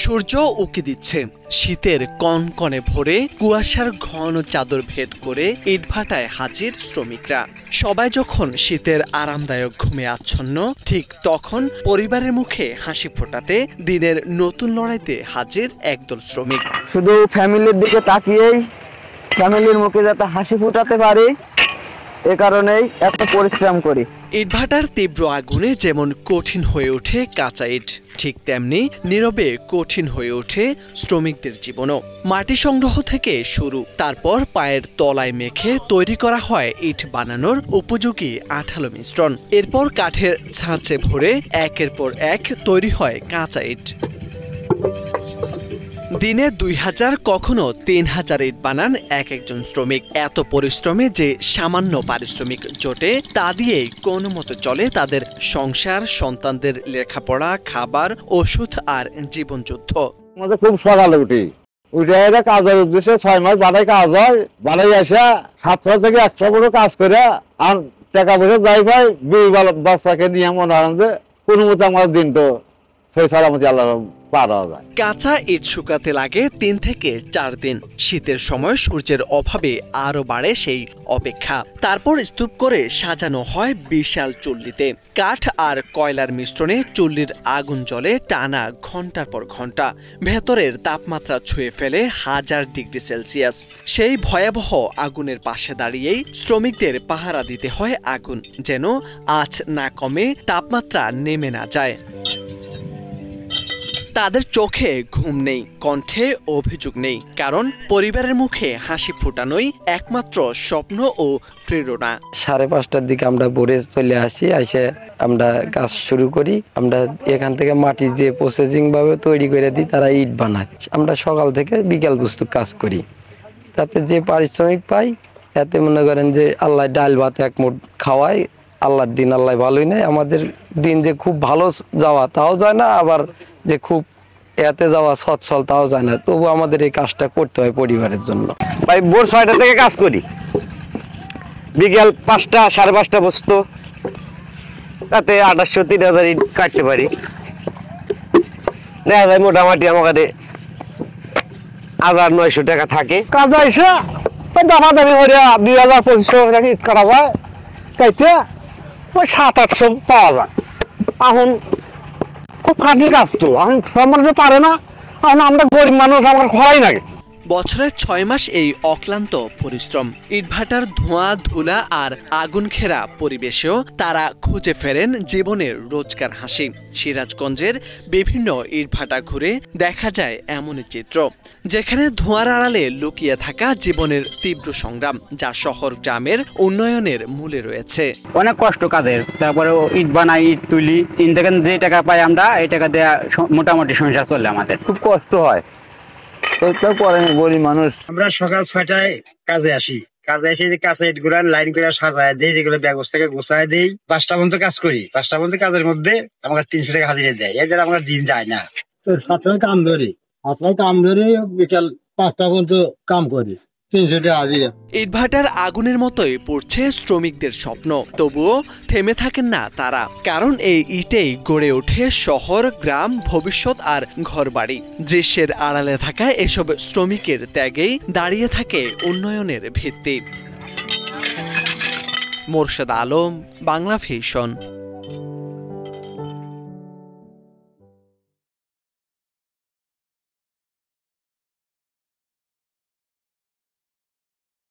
সূর্য উঁকি দিচ্ছে, শীতের কনকনে ভোরে কুয়াশার ঘন চাদর ভেদ করে ইটভাটায় হাজির শ্রমিকরা। সবাই যখন শীতের আরামদায়ক ঘুমে আচ্ছন্ন, ঠিক তখন পরিবারের মুখে হাসি ফোটাতে দিনের নতুন লড়াইতে হাজির একদল শ্রমিক। শুধু ফ্যামিলির দিকে তাকিয়েই ফ্যামিলির মুখে যাতে হাসি ফোটাতে পারি, এ কারণেই এত পরিশ্রম করি। ইটভাটার তীব্র আগুনে যেমন কঠিন হয়ে ওঠে কাঁচা ইট, ঠিক তেমনি নীরবে কঠিন হয়ে ওঠে শ্রমিকদের জীবনও। মাটি সংগ্রহ থেকে শুরু, তারপর পায়ের তলায় মেখে তৈরি করা হয় ইট বানানোর উপযোগী আঠালো মিশ্রণ। এরপর কাঠের ছাঁচে ভরে একের পর এক তৈরি হয় কাঁচা ইট। দিনে 2000 কখনো 3000 ইট বানান এক একজন শ্রমিক। এত পরিশ্রমে যে সামান্য পারিশ্রমিক জোটে, তা দিয়েই কোনো মতো চলে তাদের সংসার, সন্তানদের লেখাপড়া, খাবার, ওষুধ আর জীবনযুদ্ধ। আমাদের খুব সকালে উঠে কাজের উদ্দেশ্যে 6 মাস বাড়াই কাজ হয়, বাড়াই আসা 700 থেকে 100 বড় কাজ করে আর টাকা পয়সা যাই পাই, বিয়ে বাচ্চাকে নিয়ে মনে হয় যে কোনো মতো আমার দিন তো সেই সালামতি আল্লাহ পার হওয়া যায়। কাঁচা ইট শুকাতে লাগে 3 থেকে 4 দিন। শীতের সময় সূর্যের অভাবে আরো বাড়ে সেই অপেক্ষা। তারপর স্তূপ করে সাজানো হয় বিশাল চুল্লিতে। কাঠ আর কয়লার মিশ্রণে চুল্লির আগুন জ্বলে টানা ঘন্টার পর ঘন্টা। ভেতরের তাপমাত্রা ছুঁয়ে ফেলে 1000 ডিগ্রি সেলসিয়াস। সেই ভয়াবহ আগুনের পাশে দাঁড়িয়েই শ্রমিকদের পাহারা দিতে হয় আগুন, যেন আঁচ না কমে, তাপমাত্রা নেমে না যায়। তাদের চোখে ঘুম নেই, কণ্ঠে অভিযোগ নেই, কারণ পরিবারের মুখে হাসি ফোটানোই একমাত্র স্বপ্ন ও প্রেরণা। 5:30টার দিকে আমরা ভোরে চলে আসি, এসে আমরা কাজ শুরু করি। আমরা এখান থেকে মাটি যে প্রসেসিং ভাবে তৈরি করে দিই, তারা ইট বানায়। আমরা সকাল থেকে বিকাল পর্যন্ত কাজ করি, তাতে যে পারিশ্রমিক পাই, এতে মনে করেন যে আল্লাহ ডাল ভাত এক মুঠ খাওয়ায়। আল্লাহর দিন আল্লাহ ভালোই নেই। আমাদের দিন যে খুব ভালো যাওয়া তাও যায় না, আবার যে খুব এতে যাওয়া সচ্ছল তাও যায় না। তবু আমাদের এই কাজটা করতে হয় পরিবারের জন্য। ভাই ভোর 6টা থেকে কাজ করি, বিকেল 5টা 5:30 পর্যন্ত, তাতে 2800-3000 ইট কাটতে পারি। দেখা যায় মোটামুটি আমাদের 1900 টাকা থাকে। কাজ আইসা দামাদামি করে 2000-2500 টাকা ইট কাটা যায়, কাইতে 700-800 পাওয়া যায়। এখন খুব খাটির কাজ তো, এখন সব মানুষ পারে না। এখন আমরা গরিব মানুষ, আমার খরাই লাগে। বছরের 6 মাস এই অক্লান্ত পরিশ্রম, ইটভাটার ধোঁয়া, ধুলা আর আগুন ঘেরা পরিবেশেও তারা খুঁজে ফেরেন জীবনের রোজকার হাসি। সিরাজগঞ্জের বিভিন্ন ইটভাটা ঘুরে দেখা যায় এমনই চিত্র, যেখানে ধোঁয়ার আড়ালে লুকিয়ে থাকা জীবনের তীব্র সংগ্রাম, যা শহর গ্রামের উন্নয়নের মূলে রয়েছে। অনেক কষ্ট কাজের, তারপরে ইট বানাই, ইট তুলি, থেকে যে টাকা পাই আমরা এই টাকা দিয়ে মোটামুটি সংসার চলে। আমাদের খুব কষ্ট হয়, গরিব মানুষ। আমরা সকাল 6টায় কাজে আসি, কাজে এসে যে কাঁচা ইট গুলা লাইন করে সাজায় দেই, যেগুলো ব্যবস্থাকে গোছায় দেই। 5টা পর্যন্ত কাজ করি। 5টা পর্যন্ত কাজের মধ্যে আমাকে 300 টাকা হাজিরা দেয়। এদের আমরা দিন যায় না। তো 7টায় কাম ধরি, বিকাল 5টা পর্যন্ত কাম করি, 300 টাকা হাজিরা। ইটভাটার আগুনের মতোই পড়ছে শ্রমিকদের স্বপ্ন, তবুও থেমে থাকেন না তারা, কারণ এই ইটেই গড়ে ওঠে শহর, গ্রাম, ভবিষ্যৎ আর ঘরবাড়ি। দৃশ্যের আড়ালে থাকা এসব শ্রমিকের ত্যাগেই দাঁড়িয়ে থাকে উন্নয়নের ভিত্তি। মোরশেদ আলম, বাংলা ভিশন।